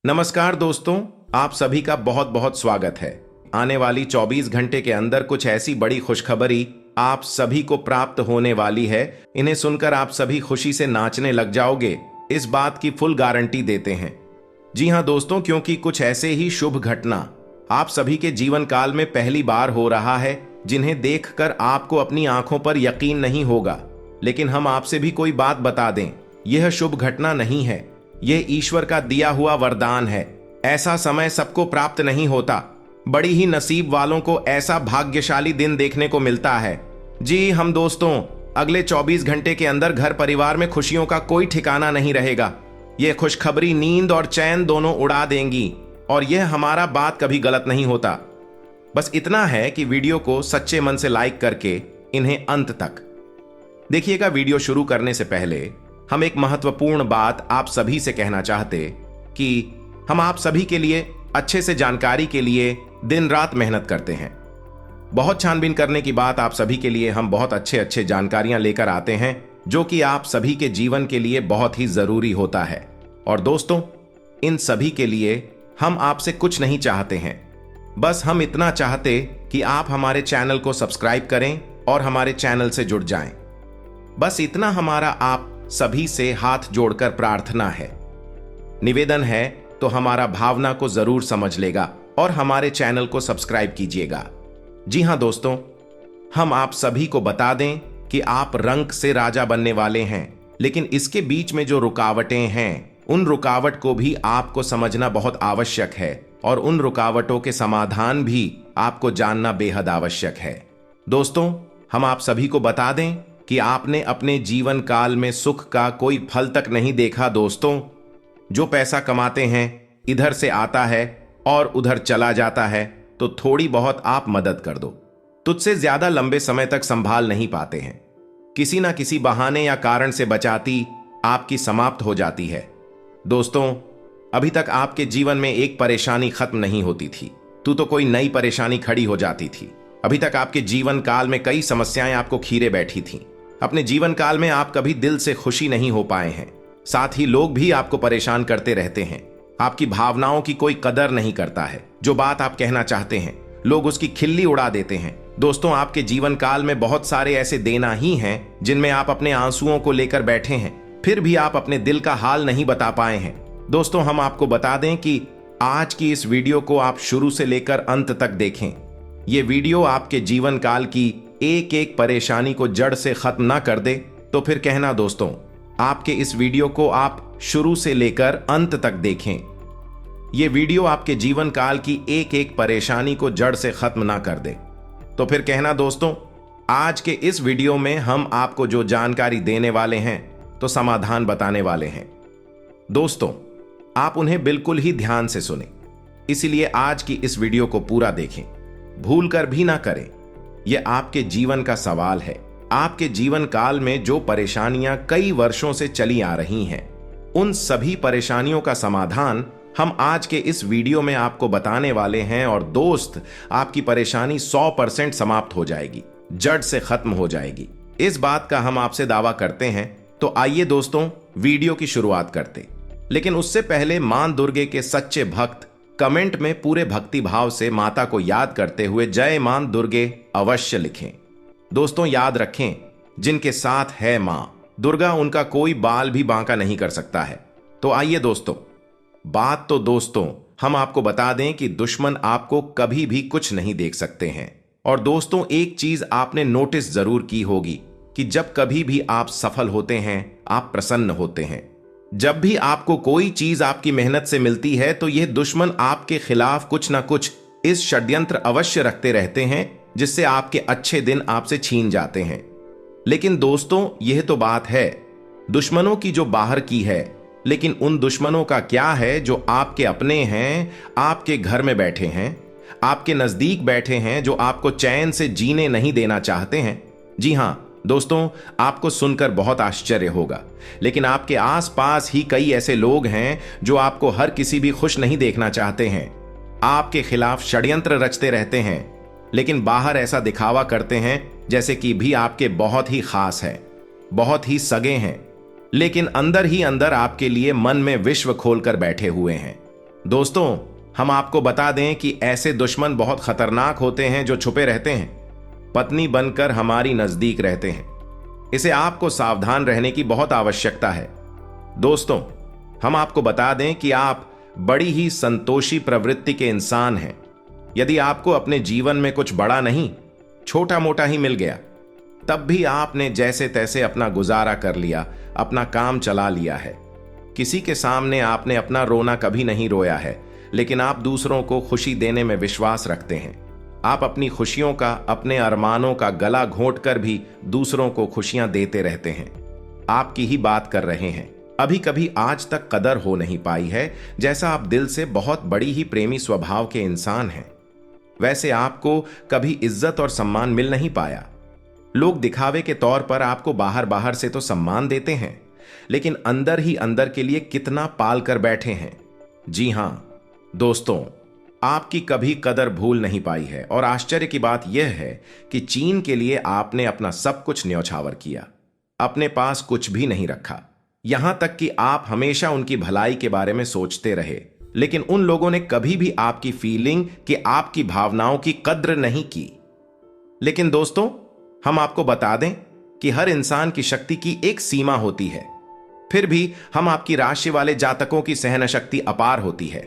नमस्कार दोस्तों, आप सभी का बहुत बहुत स्वागत है। आने वाली 24 घंटे के अंदर कुछ ऐसी बड़ी खुशखबरी आप सभी को प्राप्त होने वाली है। इन्हें सुनकर आप सभी खुशी से नाचने लग जाओगे, इस बात की फुल गारंटी देते हैं। जी हां दोस्तों, क्योंकि कुछ ऐसे ही शुभ घटना आप सभी के जीवन काल में पहली बार हो रहा है, जिन्हें देखकर आपको अपनी आंखों पर यकीन नहीं होगा। लेकिन हम आपसे भी कोई बात बता दें, यह शुभ घटना नहीं है, यह ईश्वर का दिया हुआ वरदान है। ऐसा समय सबको प्राप्त नहीं होता, बड़ी ही नसीब वालों को ऐसा भाग्यशाली दिन देखने को मिलता है। जी हम दोस्तों, अगले 24 घंटे के अंदर घर परिवार में खुशियों का कोई ठिकाना नहीं रहेगा। यह खुशखबरी नींद और चैन दोनों उड़ा देंगी, और यह हमारा बात कभी गलत नहीं होता। बस इतना है कि वीडियो को सच्चे मन से लाइक करके इन्हें अंत तक देखिएगा। वीडियो शुरू करने से पहले हम एक महत्वपूर्ण बात आप सभी से कहना चाहते कि हम आप सभी के लिए अच्छे से जानकारी के लिए दिन रात मेहनत करते हैं। बहुत छानबीन करने की बात आप सभी के लिए हम बहुत अच्छे जानकारियां लेकर आते हैं, जो कि आप सभी के जीवन के लिए बहुत ही जरूरी होता है। और दोस्तों, इन सभी के लिए हम आपसे कुछ नहीं चाहते हैं, बस हम इतना चाहते कि आप हमारे चैनल को सब्सक्राइब करें और हमारे चैनल से जुड़ जाएं। बस इतना हमारा आप सभी से हाथ जोड़कर प्रार्थना है, निवेदन है, तो हमारा भावना को जरूर समझ लेगा और हमारे चैनल को सब्सक्राइब कीजिएगा। जी हां दोस्तों, हम आप सभी को बता दें कि आप रंक से राजा बनने वाले हैं, लेकिन इसके बीच में जो रुकावटें हैं, उन रुकावट को भी आपको समझना बहुत आवश्यक है, और उन रुकावटों के समाधान भी आपको जानना बेहद आवश्यक है। दोस्तों, हम आप सभी को बता दें कि आपने अपने जीवन काल में सुख का कोई फल तक नहीं देखा। दोस्तों, जो पैसा कमाते हैं इधर से आता है और उधर चला जाता है, तो थोड़ी बहुत आप मदद कर दो, तुझसे ज्यादा लंबे समय तक संभाल नहीं पाते हैं। किसी ना किसी बहाने या कारण से बचाती आपकी समाप्त हो जाती है। दोस्तों, अभी तक आपके जीवन में एक परेशानी खत्म नहीं होती थी, तो कोई नई परेशानी खड़ी हो जाती थी। अभी तक आपके जीवन काल में कई समस्याएं आपको खीरे बैठी थीं। अपने जीवन काल में आप कभी दिल से खुशी नहीं हो पाए हैं। साथ ही लोग भी आपको परेशान करते रहते हैं। आपकी भावनाओं की कोई कदर नहीं करता है। जो बात आप कहना चाहते हैं, लोग उसकी खिल्ली उड़ा देते हैं। दोस्तों, आपके जीवन काल में बहुत सारे ऐसे देना ही हैं जिनमें आप अपने आंसुओं को लेकर बैठे हैं, फिर भी आप अपने दिल का हाल नहीं बता पाए हैं। दोस्तों, हम आपको बता दें कि आज की इस वीडियो को आप शुरू से लेकर अंत तक देखें। ये वीडियो आपके जीवन काल की एक एक परेशानी को जड़ से खत्म ना कर दे, तो फिर कहना दोस्तों, आपके इस वीडियो को आप शुरू से लेकर अंत तक देखें। यह वीडियो आपके जीवन काल की एक एक परेशानी को जड़ से खत्म ना कर दे, तो फिर कहना दोस्तों, आज के इस वीडियो में हम आपको जो जानकारी देने वाले हैं, तो समाधान बताने वाले हैं। दोस्तों, आप उन्हें बिल्कुल ही ध्यान से सुने, इसलिए आज की इस वीडियो को पूरा देखें, भूल कर भी ना करें। यह आपके जीवन का सवाल है। आपके जीवन काल में जो परेशानियां कई वर्षों से चली आ रही हैं, उन सभी परेशानियों का समाधान हम आज के इस वीडियो में आपको बताने वाले हैं। और दोस्त, आपकी परेशानी 100% समाप्त हो जाएगी, जड़ से खत्म हो जाएगी, इस बात का हम आपसे दावा करते हैं। तो आइए दोस्तों, वीडियो की शुरुआत करते। लेकिन उससे पहले मां दुर्गे के सच्चे भक्त कमेंट में पूरे भक्ति भाव से माता को याद करते हुए जय मां दुर्गे अवश्य लिखें। दोस्तों, याद रखें, जिनके साथ है मां दुर्गा, उनका कोई बाल भी बांका नहीं कर सकता है। तो आइए दोस्तों, दोस्तों हम आपको बता दें कि दुश्मन आपको कभी भी कुछ नहीं देख सकते हैं। और दोस्तों, एक चीज आपने नोटिस जरूर की होगी कि जब कभी भी आप सफल होते हैं, आप प्रसन्न होते हैं। जब भी आपको कोई चीज आपकी मेहनत से मिलती है, तो यह दुश्मन आपके खिलाफ कुछ ना कुछ इस षड्यंत्र अवश्य रखते रहते हैं, जिससे आपके अच्छे दिन आपसे छीन जाते हैं। लेकिन दोस्तों, यह तो बात है दुश्मनों की जो बाहर की है, लेकिन उन दुश्मनों का क्या है जो आपके अपने हैं, आपके घर में बैठे हैं, आपके नजदीक बैठे हैं, जो आपको चैन से जीने नहीं देना चाहते हैं। जी हां दोस्तों, आपको सुनकर बहुत आश्चर्य होगा, लेकिन आपके आसपास ही कई ऐसे लोग हैं जो आपको हर किसी भी खुश नहीं देखना चाहते हैं, आपके खिलाफ षड्यंत्र रचते रहते हैं, लेकिन बाहर ऐसा दिखावा करते हैं जैसे कि भी आपके बहुत ही खास है, बहुत ही सगे हैं, लेकिन अंदर ही अंदर आपके लिए मन में विश्व खोलकर बैठे हुए हैं। दोस्तों, हम आपको बता दें कि ऐसे दुश्मन बहुत खतरनाक होते हैं जो छुपे रहते हैं, पत्नी बनकर हमारी नजदीक रहते हैं। इसे आपको सावधान रहने की बहुत आवश्यकता है। दोस्तों, हम आपको बता दें कि आप बड़ी ही संतोषी प्रवृत्ति के इंसान हैं। यदि आपको अपने जीवन में कुछ बड़ा नहीं, छोटा मोटा ही मिल गया, तब भी आपने जैसे तैसे अपना गुजारा कर लिया, अपना काम चला लिया है। किसी के सामने आपने अपना रोना कभी नहीं रोया है, लेकिन आप दूसरों को खुशी देने में विश्वास रखते हैं। आप अपनी खुशियों का, अपने अरमानों का गला घोंट कर भी दूसरों को खुशियां देते रहते हैं। आपकी ही बात कर रहे हैं। अभी कभी आज तक कदर हो नहीं पाई है, जैसा आप दिल से बहुत बड़ी ही प्रेमी स्वभाव के इंसान हैं। वैसे आपको कभी इज्जत और सम्मान मिल नहीं पाया। लोग दिखावे के तौर पर आपको बाहर बाहर से तो सम्मान देते हैं, लेकिन अंदर ही अंदर के लिए कितना पाल कर बैठे हैं। जी हां दोस्तों, आपकी कभी कदर भूल नहीं पाई है। और आश्चर्य की बात यह है कि चीन के लिए आपने अपना सब कुछ न्यौछावर किया, अपने पास कुछ भी नहीं रखा। यहां तक कि आप हमेशा उनकी भलाई के बारे में सोचते रहे, लेकिन उन लोगों ने कभी भी आपकी फीलिंग, कि आपकी भावनाओं की कद्र नहीं की। लेकिन दोस्तों, हम आपको बता दें कि हर इंसान की शक्ति की एक सीमा होती है। फिर भी हम आपकी राशि वाले जातकों की सहन शक्ति अपार होती है।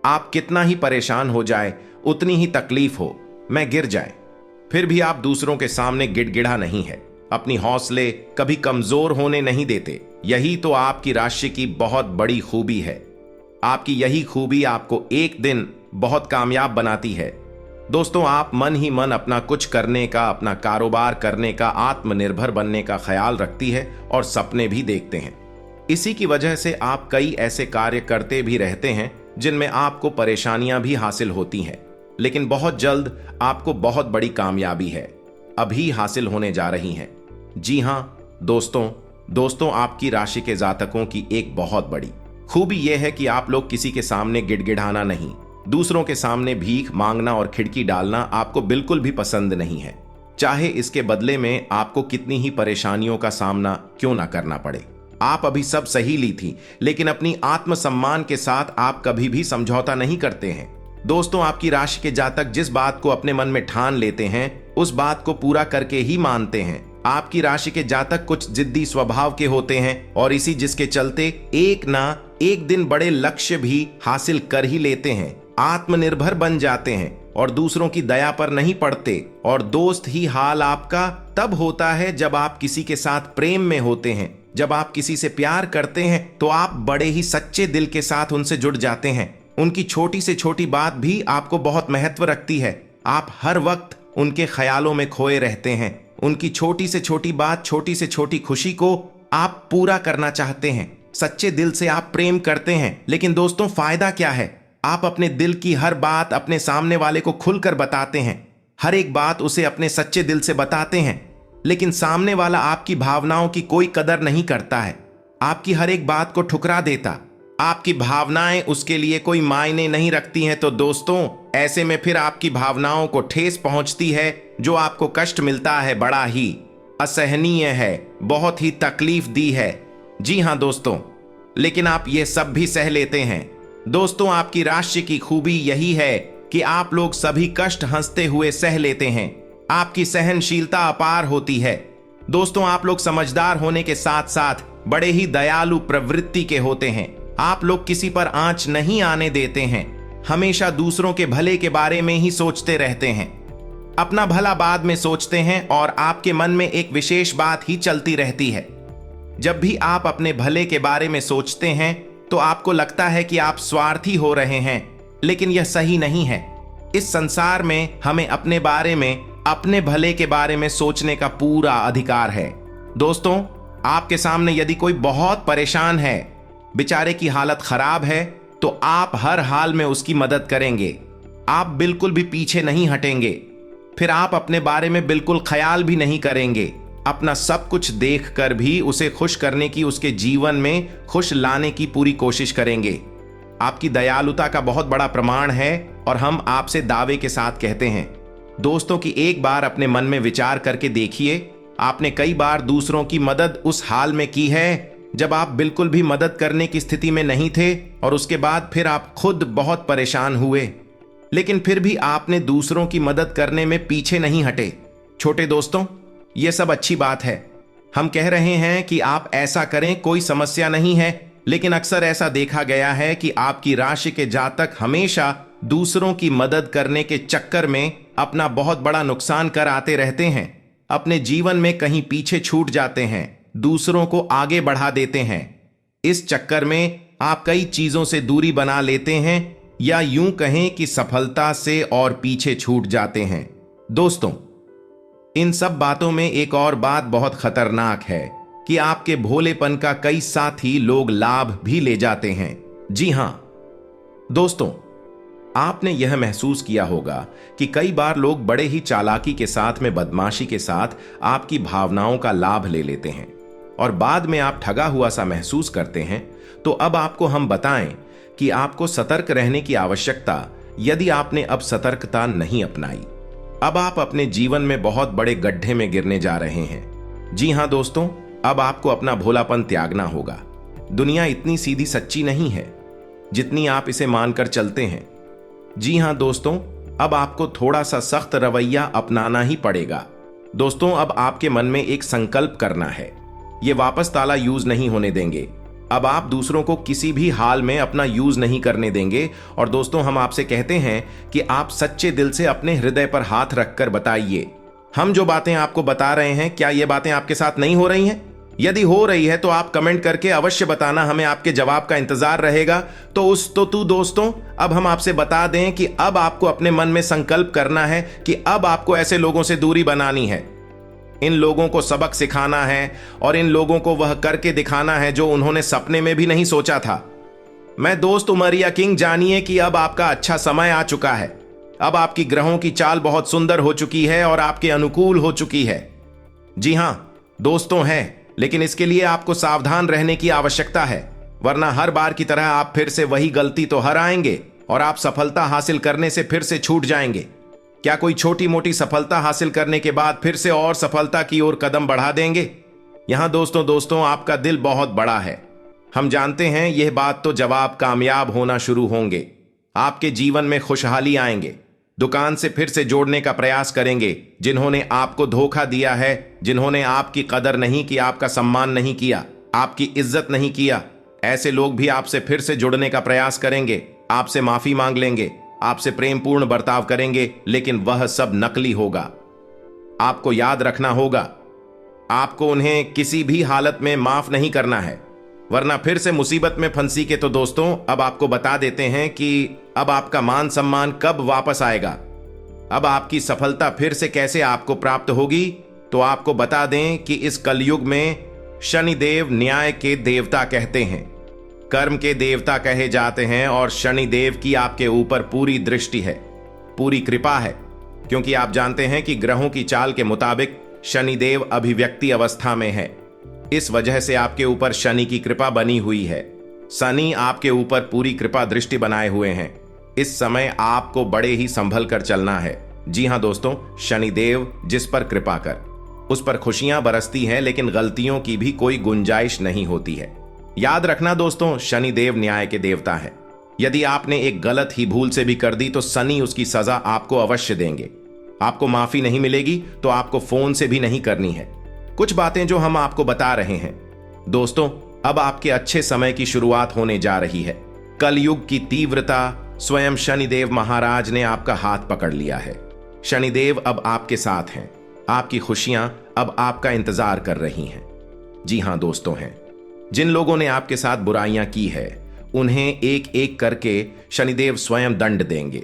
आप कितना ही परेशान हो जाए, उतनी ही तकलीफ हो, मैं गिर जाए, फिर भी आप दूसरों के सामने गिड़गिड़ा नहीं है। अपनी हौसले कभी कमजोर होने नहीं देते। यही तो आपकी राशि की बहुत बड़ी खूबी है। आपकी यही खूबी आपको एक दिन बहुत कामयाब बनाती है। दोस्तों, आप मन ही मन अपना कुछ करने का, अपना कारोबार करने का, आत्मनिर्भर बनने का ख्याल रखती है और सपने भी देखते हैं। इसी की वजह से आप कई ऐसे कार्य करते भी रहते हैं जिनमें आपको परेशानियां भी हासिल होती हैं, लेकिन बहुत जल्द आपको बहुत बड़ी कामयाबी है, अभी हासिल होने जा रही हैं। जी हां दोस्तों, आपकी राशि के जातकों की एक बहुत बड़ी खूबी यह है कि आप लोग किसी के सामने गिड़गिड़ाना नहीं, दूसरों के सामने भीख मांगना और खिड़की डालना आपको बिल्कुल भी पसंद नहीं है, चाहे इसके बदले में आपको कितनी ही परेशानियों का सामना क्यों ना करना पड़े। आप अभी सब सही ली थी, लेकिन अपनी आत्मसम्मान के साथ आप कभी भी समझौता नहीं करते हैं। दोस्तों, आपकी राशि के जातक जिस बात को अपने मन में ठान लेते हैं, उस बात को पूरा करके ही मानते हैं। आपकी राशि के जातक कुछ जिद्दी स्वभाव के होते हैं और इसी जिसके चलते एक ना एक दिन बड़े लक्ष्य भी हासिल कर ही लेते हैं, आत्मनिर्भर बन जाते हैं और दूसरों की दया पर नहीं पड़ते। और दोस्त ही हाल आपका तब होता है जब आप किसी के साथ प्रेम में होते हैं। जब आप किसी से प्यार करते हैं तो आप बड़े ही सच्चे दिल के साथ उनसे जुड़ जाते हैं। उनकी छोटी से छोटी बात भी आपको बहुत महत्व रखती है। आप हर वक्त उनके ख्यालों में खोए रहते हैं। उनकी छोटी से छोटी बात, छोटी से छोटी खुशी को आप पूरा करना चाहते हैं। सच्चे दिल से आप प्रेम करते हैं। लेकिन दोस्तों, फायदा क्या है? आप अपने दिल की हर बात अपने सामने वाले को खुलकर बताते हैं, हर एक बात उसे अपने सच्चे दिल से बताते हैं, लेकिन सामने वाला आपकी भावनाओं की कोई कदर नहीं करता है, आपकी हर एक बात को ठुकरा देता। आपकी भावनाएं उसके लिए कोई मायने नहीं रखती हैं। तो दोस्तों, ऐसे में फिर आपकी भावनाओं को ठेस पहुंचती है। जो आपको कष्ट मिलता है बड़ा ही असहनीय है, बहुत ही तकलीफ दी है। जी हां दोस्तों, लेकिन आप ये सब भी सह लेते हैं। दोस्तों, आपकी राशि की खूबी यही है कि आप लोग सभी कष्ट हंसते हुए सह लेते हैं। आपकी सहनशीलता अपार होती है। दोस्तों, आप लोग समझदार होने के साथ साथ बड़े ही दयालु प्रवृत्ति के होते हैं। आप लोग किसी पर आंच नहीं आने देते हैं, हमेशा दूसरों के भले के बारे में ही सोचते रहते हैं। अपना भला बाद में सोचते हैं और आपके मन में एक विशेष बात ही चलती रहती है। जब भी आप अपने भले के बारे में सोचते हैं तो आपको लगता है कि आप स्वार्थी हो रहे हैं, लेकिन यह सही नहीं है। इस संसार में हमें अपने बारे में, अपने भले के बारे में सोचने का पूरा अधिकार है। दोस्तों, आपके सामने यदि कोई बहुत परेशान है, बेचारे की हालत खराब है, तो आप हर हाल में उसकी मदद करेंगे। आप बिल्कुल भी पीछे नहीं हटेंगे। फिर आप अपने बारे में बिल्कुल ख्याल भी नहीं करेंगे। अपना सब कुछ देखकर भी उसे खुश करने की, उसके जीवन में खुश लाने की पूरी कोशिश करेंगे। आपकी दयालुता का बहुत बड़ा प्रमाण है और हम आपसे दावे के साथ कहते हैं। दोस्तों, की एक बार अपने मन में विचार करके देखिए, आपने कई बार दूसरों की मदद उस हाल में की है जब आप बिल्कुल भी मदद करने की स्थिति में नहीं थे और उसके बाद फिर आप खुद बहुत परेशान हुए, लेकिन फिर भी आपने दूसरों की मदद करने में पीछे नहीं हटे। छोटे दोस्तों, यह सब अच्छी बात है। हम कह रहे हैं कि आप ऐसा करें, कोई समस्या नहीं है, लेकिन अक्सर ऐसा देखा गया है कि आपकी राशि के जातक हमेशा दूसरों की मदद करने के चक्कर में अपना बहुत बड़ा नुकसान कर आते रहते हैं, अपने जीवन में कहीं पीछे छूट जाते हैं, दूसरों को आगे बढ़ा देते हैं। इस चक्कर में आप कई चीजों से दूरी बना लेते हैं, या यूं कहें कि सफलता से और पीछे छूट जाते हैं। दोस्तों, इन सब बातों में एक और बात बहुत खतरनाक है कि आपके भोलेपन का कई साथी लोग लाभ भी ले जाते हैं। जी हां दोस्तों, आपने यह महसूस किया होगा कि कई बार लोग बड़े ही चालाकी के साथ में बदमाशी के साथ आपकी भावनाओं का लाभ ले लेते हैं और बाद में आप ठगा हुआ सा महसूस करते हैं। तो अब आपको हम बताएं कि आपको सतर्क रहने की आवश्यकता, यदि आपने अब सतर्कता नहीं अपनाई, अब आप अपने जीवन में बहुत बड़े गड्ढे में गिरने जा रहे हैं। जी हां दोस्तों, अब आपको अपना भोलापन त्यागना होगा। दुनिया इतनी सीधी सच्ची नहीं है जितनी आप इसे मानकर चलते हैं। जी हां दोस्तों, अब आपको थोड़ा सा सख्त रवैया अपनाना ही पड़ेगा। दोस्तों, अब आपके मन में एक संकल्प करना है, ये वापस ताला यूज नहीं होने देंगे। अब आप दूसरों को किसी भी हाल में अपना यूज नहीं करने देंगे। और दोस्तों, हम आपसे कहते हैं कि आप सच्चे दिल से अपने हृदय पर हाथ रखकर बताइए, हम जो बातें आपको बता रहे हैं, क्या ये बातें आपके साथ नहीं हो रही हैं? यदि हो रही है तो आप कमेंट करके अवश्य बताना, हमें आपके जवाब का इंतजार रहेगा। तो दोस्तों, अब हम आपसे बता दें कि अब आपको अपने मन में संकल्प करना है कि अब आपको ऐसे लोगों से दूरी बनानी है। इन लोगों को सबक सिखाना है और इन लोगों को वह करके दिखाना है जो उन्होंने सपने में भी नहीं सोचा था। मैं दोस्त उमरिया किंग, जानिए कि अब आपका अच्छा समय आ चुका है। अब आपकी ग्रहों की चाल बहुत सुंदर हो चुकी है और आपके अनुकूल हो चुकी है। जी हां दोस्तों, है, लेकिन इसके लिए आपको सावधान रहने की आवश्यकता है, वरना हर बार की तरह आप फिर से वही गलती तो हर आएंगे और आप सफलता हासिल करने से फिर से छूट जाएंगे। क्या कोई छोटी मोटी सफलता हासिल करने के बाद फिर से और सफलता की ओर कदम बढ़ा देंगे? यहां दोस्तों, आपका दिल बहुत बड़ा है। हम जानते हैं यह बात, तो जब आप कामयाब होना शुरू होंगे, आपके जीवन में खुशहाली आएंगे, दुकान से फिर से जोड़ने का प्रयास करेंगे। जिन्होंने आपको धोखा दिया है, जिन्होंने आपकी कदर नहीं की, आपका सम्मान नहीं किया, आपकी इज्जत नहीं किया, ऐसे लोग भी आपसे फिर से जुड़ने का प्रयास करेंगे, आपसे माफी मांग लेंगे, आपसे प्रेमपूर्ण बर्ताव करेंगे, लेकिन वह सब नकली होगा। आपको याद रखना होगा, आपको उन्हें किसी भी हालत में माफ नहीं करना है, वरना फिर से मुसीबत में फंसी के। तो दोस्तों, अब आपको बता देते हैं कि अब आपका मान सम्मान कब वापस आएगा, अब आपकी सफलता फिर से कैसे आपको प्राप्त होगी। तो आपको बता दें कि इस कलयुग में शनिदेव न्याय के देवता कहते हैं, कर्म के देवता कहे जाते हैं, और शनिदेव की आपके ऊपर पूरी दृष्टि है, पूरी कृपा है, क्योंकि आप जानते हैं कि ग्रहों की चाल के मुताबिक शनिदेव अभिव्यक्ति अवस्था में है। इस वजह से आपके ऊपर शनि की कृपा बनी हुई है। शनि आपके ऊपर पूरी कृपा दृष्टि बनाए हुए हैं। इस समय आपको बड़े ही संभल कर चलना है। जी हां दोस्तों, शनिदेव जिस पर कृपा कर, उस पर खुशियां बरसती हैं, लेकिन गलतियों की भी कोई गुंजाइश नहीं होती है। याद रखना दोस्तों, शनिदेव न्याय के देवता है। यदि आपने एक गलत ही भूल से भी कर दी तो शनि उसकी सजा आपको अवश्य देंगे। आपको माफी नहीं मिलेगी तो आपको फोन से भी नहीं करनी है। कुछ बातें जो हम आपको बता रहे हैं दोस्तों, अब आपके अच्छे समय की शुरुआत होने जा रही है। कलयुग की तीव्रता, स्वयं शनिदेव महाराज ने आपका हाथ पकड़ लिया है। शनिदेव अब आपके साथ हैं, आपकी खुशियां अब आपका इंतजार कर रही हैं। जी हां दोस्तों, हैं जिन लोगों ने आपके साथ बुराइयां की है, उन्हें एक एक करके शनिदेव स्वयं दंड देंगे,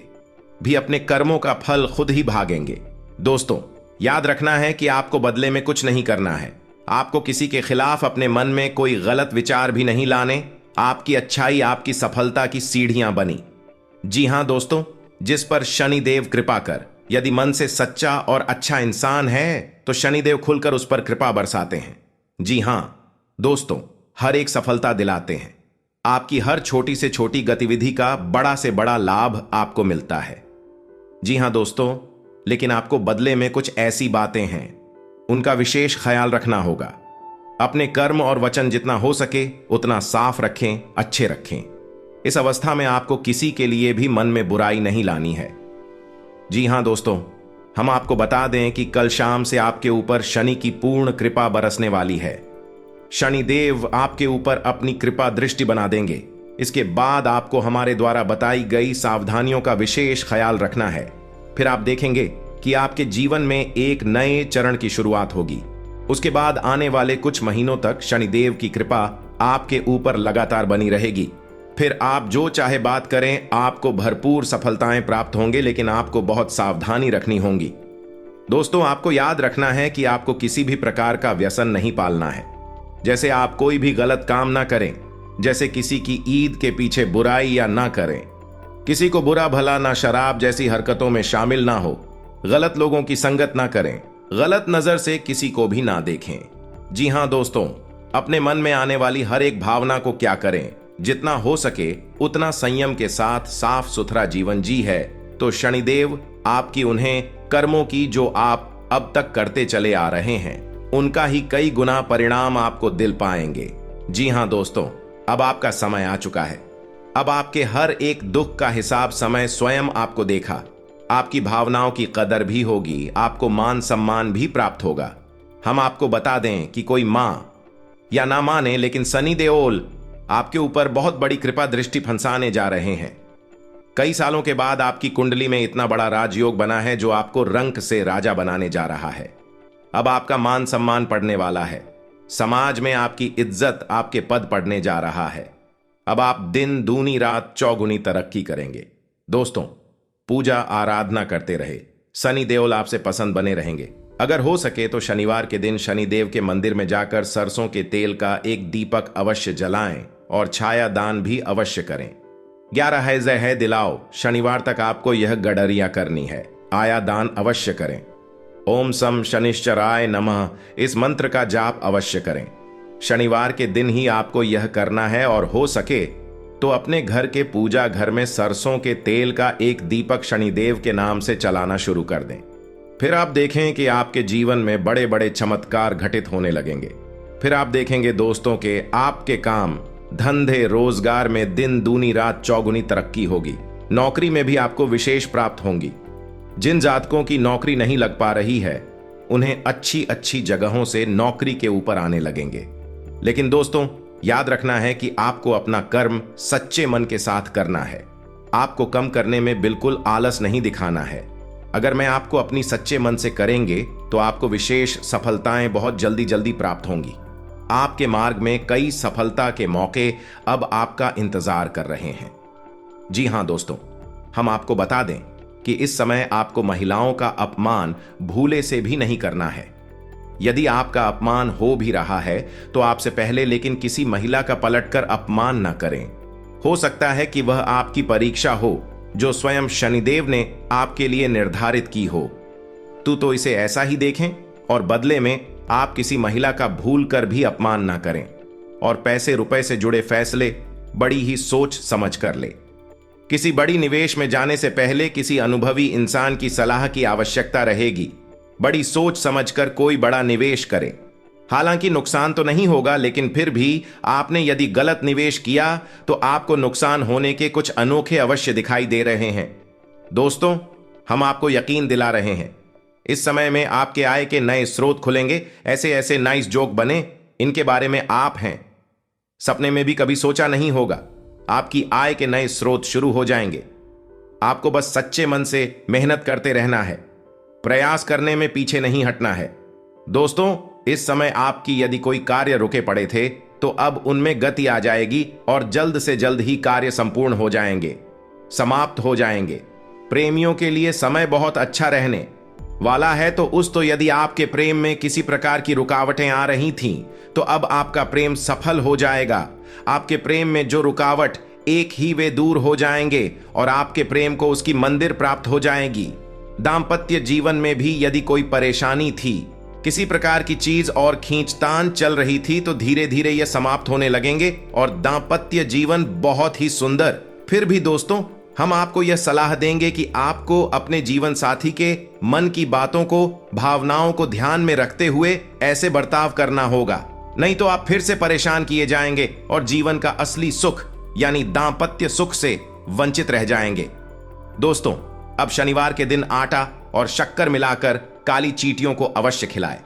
भी अपने कर्मों का फल खुद ही भागेंगे। दोस्तों, याद रखना है कि आपको बदले में कुछ नहीं करना है। आपको किसी के खिलाफ अपने मन में कोई गलत विचार भी नहीं लाने। आपकी अच्छाई आपकी सफलता की सीढ़ियां बनी। जी हां दोस्तों, जिस पर शनिदेव कृपा कर, यदि मन से सच्चा और अच्छा इंसान है तो शनिदेव खुलकर उस पर कृपा बरसाते हैं। जी हां दोस्तों, हर एक सफलता दिलाते हैं। आपकी हर छोटी से छोटी गतिविधि का बड़ा से बड़ा लाभ आपको मिलता है। जी हां दोस्तों, लेकिन आपको बदले में कुछ ऐसी बातें हैं, उनका विशेष ख्याल रखना होगा। अपने कर्म और वचन जितना हो सके उतना साफ रखें, अच्छे रखें। इस अवस्था में आपको किसी के लिए भी मन में बुराई नहीं लानी है। जी हां दोस्तों, हम आपको बता दें कि कल शाम से आपके ऊपर शनि की पूर्ण कृपा बरसने वाली है। शनिदेव आपके ऊपर अपनी कृपा दृष्टि बना देंगे। इसके बाद आपको हमारे द्वारा बताई गई सावधानियों का विशेष ख्याल रखना है। फिर आप देखेंगे कि आपके जीवन में एक नए चरण की शुरुआत होगी। उसके बाद आने वाले कुछ महीनों तक शनिदेव की कृपा आपके ऊपर लगातार बनी रहेगी। फिर आप जो चाहे बात करें, आपको भरपूर सफलताएं प्राप्त होंगे, लेकिन आपको बहुत सावधानी रखनी होगी। दोस्तों, आपको याद रखना है कि आपको किसी भी प्रकार का व्यसन नहीं पालना है। जैसे आप कोई भी गलत काम ना करें, जैसे किसी की ईद के पीछे बुराई या ना करें, किसी को बुरा भला ना शराब जैसी हरकतों में शामिल ना हो, गलत लोगों की संगत ना करें, गलत नजर से किसी को भी ना देखें। जी हां दोस्तों, अपने मन में आने वाली हर एक भावना को क्या करें, जितना हो सके उतना संयम के साथ साफ सुथरा जीवन जी है तो शनिदेव आपकी उन्हें कर्मों की जो आप अब तक करते चले आ रहे हैं उनका ही कई गुना परिणाम आपको दिल पाएंगे। जी हां दोस्तों, अब आपका समय आ चुका है। अब आपके हर एक दुख का हिसाब समय स्वयं आपको देखा। आपकी भावनाओं की कदर भी होगी, आपको मान सम्मान भी प्राप्त होगा। हम आपको बता दें कि कोई मां या ना माने, लेकिन सनी देओल आपके ऊपर बहुत बड़ी कृपा दृष्टि फंसाने जा रहे हैं। कई सालों के बाद आपकी कुंडली में इतना बड़ा राजयोग बना है जो आपको रंक से राजा बनाने जा रहा है। अब आपका मान सम्मान पड़ने वाला है। समाज में आपकी इज्जत, आपके पद पड़ने जा रहा है। अब आप दिन दूनी रात चौगुनी तरक्की करेंगे। दोस्तों, पूजा आराधना करते रहे, शनि देओल आपसे पसंद बने रहेंगे। अगर हो सके तो शनिवार के दिन शनिदेव के मंदिर में जाकर सरसों के तेल का एक दीपक अवश्य जलाएं और छाया दान भी अवश्य करें। 11 है जय है दिलाओ, शनिवार तक आपको यह गडरिया करनी है। आया दान अवश्य करें। ओम सम शनिश्चराय नमः इस मंत्र का जाप अवश्य करें। शनिवार के दिन ही आपको यह करना है और हो सके तो अपने घर के पूजा घर में सरसों के तेल का एक दीपक शनिदेव के नाम से चलाना शुरू कर दें। फिर आप देखें कि आपके जीवन में बड़े बड़े चमत्कार घटित होने लगेंगे। फिर आप देखेंगे दोस्तों के आपके काम धंधे रोजगार में दिन दूनी रात चौगुनी तरक्की होगी। नौकरी में भी आपको विशेष प्राप्त होंगी। जिन जातकों की नौकरी नहीं लग पा रही है उन्हें अच्छी अच्छी जगहों से नौकरी के ऊपर आने लगेंगे। लेकिन दोस्तों, याद रखना है कि आपको अपना कर्म सच्चे मन के साथ करना है। आपको कम करने में बिल्कुल आलस नहीं दिखाना है। अगर मैं आपको अपनी सच्चे मन से करेंगे तो आपको विशेष सफलताएं बहुत जल्दी जल्दी प्राप्त होंगी। आपके मार्ग में कई सफलता के मौके अब आपका इंतजार कर रहे हैं। जी हां दोस्तों, हम आपको बता दें कि इस समय आपको महिलाओं का अपमान भूले से भी नहीं करना है। यदि आपका अपमान हो भी रहा है तो आपसे पहले लेकिन किसी महिला का पलटकर अपमान न करें। हो सकता है कि वह आपकी परीक्षा हो जो स्वयं शनिदेव ने आपके लिए निर्धारित की हो। तो इसे ऐसा ही देखें और बदले में आप किसी महिला का भूल कर भी अपमान ना करें और पैसे रुपए से जुड़े फैसले बड़ी ही सोच समझ कर ले। किसी बड़ी निवेश में जाने से पहले किसी अनुभवी इंसान की सलाह की आवश्यकता रहेगी। बड़ी सोच समझकर कोई बड़ा निवेश करें। हालांकि नुकसान तो नहीं होगा, लेकिन फिर भी आपने यदि गलत निवेश किया तो आपको नुकसान होने के कुछ अनोखे अवश्य दिखाई दे रहे हैं। दोस्तों, हम आपको यकीन दिला रहे हैं, इस समय में आपके आय के नए स्रोत खुलेंगे। ऐसे ऐसे नाइस जोक बने, इनके बारे में आप हैं सपने में भी कभी सोचा नहीं होगा। आपकी आय के नए स्रोत शुरू हो जाएंगे। आपको बस सच्चे मन से मेहनत करते रहना है, प्रयास करने में पीछे नहीं हटना है। दोस्तों, इस समय आपकी यदि कोई कार्य रुके पड़े थे तो अब उनमें गति आ जाएगी और जल्द से जल्द ही कार्य संपूर्ण हो जाएंगे, समाप्त हो जाएंगे। प्रेमियों के लिए समय बहुत अच्छा रहने वाला है। तो यदि आपके प्रेम में किसी प्रकार की रुकावटें आ रही थीं तो अब आपका प्रेम सफल हो जाएगा। आपके प्रेम में जो रुकावट एक ही वे दूर हो जाएंगे और आपके प्रेम को उसकी मंदिर प्राप्त हो जाएगी। दाम्पत्य जीवन में भी यदि कोई परेशानी थी, किसी प्रकार की चीज और खींचतान चल रही थी, तो धीरे धीरे यह समाप्त होने लगेंगे और दाम्पत्य जीवन बहुत ही सुंदर। फिर भी दोस्तों, हम आपको यह सलाह देंगे कि आपको अपने जीवन साथी के मन की बातों को, भावनाओं को ध्यान में रखते हुए ऐसे बर्ताव करना होगा नहीं तो आप फिर से परेशान किए जाएंगे और जीवन का असली सुख यानी दांपत्य सुख से वंचित रह जाएंगे। दोस्तों, अब शनिवार के दिन आटा और शक्कर मिलाकर काली चींटियों को अवश्य खिलाएं।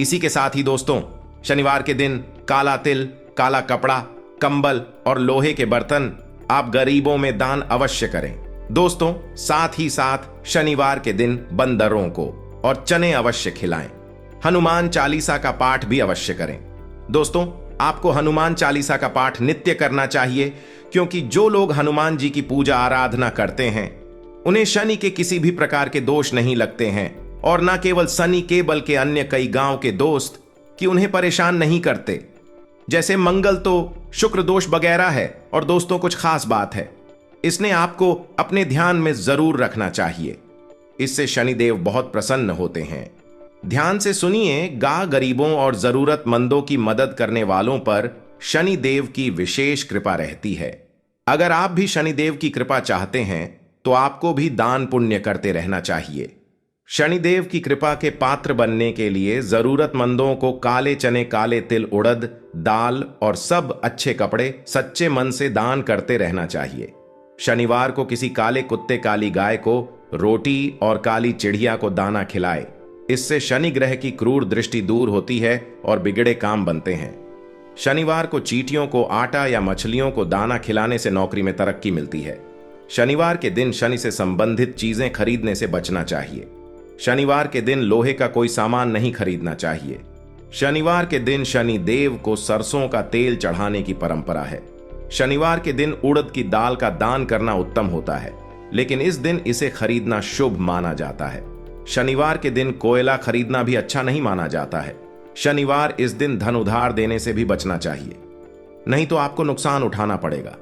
इसी के साथ ही दोस्तों, शनिवार के दिन काला तिल, काला कपड़ा, कंबल और लोहे के बर्तन आप गरीबों में दान अवश्य करें। दोस्तों, साथ ही साथ शनिवार के दिन बंदरों को और चने अवश्य खिलाएं। हनुमान चालीसा का पाठ भी अवश्य करें। दोस्तों, आपको हनुमान चालीसा का पाठ नित्य करना चाहिए, क्योंकि जो लोग हनुमान जी की पूजा आराधना करते हैं उन्हें शनि के किसी भी प्रकार के दोष नहीं लगते हैं, और न केवल शनि के बल्कि अन्य कई गांव के दोस्त कि उन्हें परेशान नहीं करते। जैसे मंगल तो शुक्र दोष वगैरह है। और दोस्तों, कुछ खास बात है, इसने आपको अपने ध्यान में जरूर रखना चाहिए। इससे शनिदेव बहुत प्रसन्न होते हैं। ध्यान से सुनिए, गरीबों और जरूरतमंदों की मदद करने वालों पर शनिदेव की विशेष कृपा रहती है। अगर आप भी शनिदेव की कृपा चाहते हैं तो आपको भी दान पुण्य करते रहना चाहिए। शनिदेव की कृपा के पात्र बनने के लिए जरूरतमंदों को काले चने, काले तिल, उड़द दाल और सब अच्छे कपड़े सच्चे मन से दान करते रहना चाहिए। शनिवार को किसी काले कुत्ते, काली गाय को रोटी और काली चिड़िया को दाना खिलाए। इससे शनि ग्रह की क्रूर दृष्टि दूर होती है और बिगड़े काम बनते हैं। शनिवार को चींटियों को आटा या मछलियों को दाना खिलाने से नौकरी में तरक्की मिलती है। शनिवार के दिन शनि से संबंधित चीजें खरीदने से बचना चाहिए। शनिवार के दिन लोहे का कोई सामान नहीं खरीदना चाहिए। शनिवार के दिन शनि देव को सरसों का तेल चढ़ाने की परंपरा है। शनिवार के दिन उड़द की दाल का दान करना उत्तम होता है, लेकिन इस दिन इसे खरीदना शुभ माना जाता है। शनिवार के दिन कोयला खरीदना भी अच्छा नहीं माना जाता है। शनिवार इस दिन धन उधार देने से भी बचना चाहिए, नहीं तो आपको नुकसान उठाना पड़ेगा।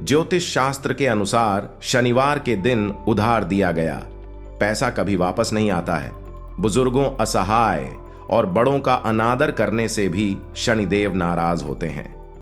ज्योतिष शास्त्र के अनुसार शनिवार के दिन उधार दिया गया पैसा कभी वापस नहीं आता है। बुजुर्गों, असहाय और बड़ों का अनादर करने से भी शनिदेव नाराज होते हैं।